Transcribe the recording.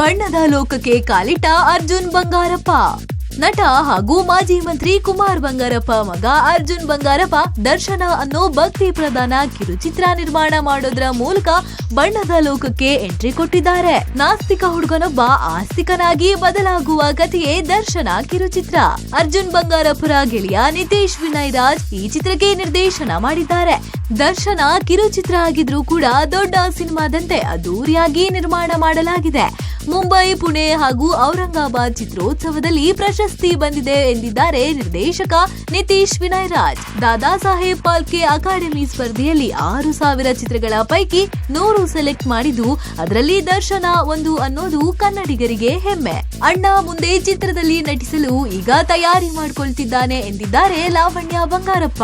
ಬಣ್ಣದ ಲೋಕಕ್ಕೆ ಕಾಲಿಟ್ಟ ಅರ್ಜುನ್ ಬಂಗಾರಪ್ಪ. ನಟ ಹಾಗೂ ಮಾಜಿ ಮಂತ್ರಿ ಕುಮಾರ್ ಬಂಗಾರಪ್ಪ ಮಗ ಅರ್ಜುನ್ ಬಂಗಾರಪ್ಪ ದರ್ಶನ ಅನ್ನೋ ಭಕ್ತಿ ಪ್ರಧಾನ ಕಿರುಚಿತ್ರ ನಿರ್ಮಾಣ ಮಾಡೋದ್ರ ಮೂಲಕ ಬಣ್ಣದ ಲೋಕಕ್ಕೆ ಎಂಟ್ರಿ ಕೊಟ್ಟಿದ್ದಾರೆ. ನಾಸ್ತಿಕ ಹುಡುಗನೊಬ್ಬ ಆಸ್ತಿಕನಾಗಿ ಬದಲಾಗುವ ಕಥೆಯೇ ದರ್ಶನ ಕಿರುಚಿತ್ರ. ಅರ್ಜುನ್ ಬಂಗಾರಪ್ಪರ ಗೆಳೆಯ ನಿತೇಶ್ ವಿನಯ್ ರಾಜ್ ಈ ಚಿತ್ರಕ್ಕೆ ನಿರ್ದೇಶನ ಮಾಡಿದ್ದಾರೆ. ದರ್ಶನ ಕಿರುಚಿತ್ರ ಆಗಿದ್ರೂ ಕೂಡ ದೊಡ್ಡ ಸಿನಿಮಾದಂತೆ ಅದ್ದೂರಿಯಾಗಿ ನಿರ್ಮಾಣ ಮಾಡಲಾಗಿದೆ. ಮುಂಬೈ, ಪುಣೆ ಹಾಗೂ ಔರಂಗಾಬಾದ್ ಚಿತ್ರೋತ್ಸವದಲ್ಲಿ ಪ್ರಶಸ್ತಿ ಬಂದಿದೆ ಎಂದಿದ್ದಾರೆ ನಿರ್ದೇಶಕ ನಿತೇಶ್ ವಿನಯ್ ರಾಜ್. ದಾದಾ ಸಾಹೇಬ್ ಫಾಲ್ಕೆ ಅಕಾಡೆಮಿ ಸ್ಪರ್ಧೆಯಲ್ಲಿ 6,000 ಚಿತ್ರಗಳ ಪೈಕಿ 100 ಸೆಲೆಕ್ಟ್ ಮಾಡಿದ್ದು ಅದರಲ್ಲಿ ದರ್ಶನ ಒಂದು ಅನ್ನೋದು ಕನ್ನಡಿಗರಿಗೆ ಹೆಮ್ಮೆ. ಅಣ್ಣ ಮುಂದೆ ಚಿತ್ರದಲ್ಲಿ ನಟಿಸಲು ಈಗ ತಯಾರಿ ಮಾಡಿಕೊಳ್ತಿದ್ದಾನೆ ಎಂದಿದ್ದಾರೆ ಲಾವಣ್ಯ ಬಂಗಾರಪ್ಪ.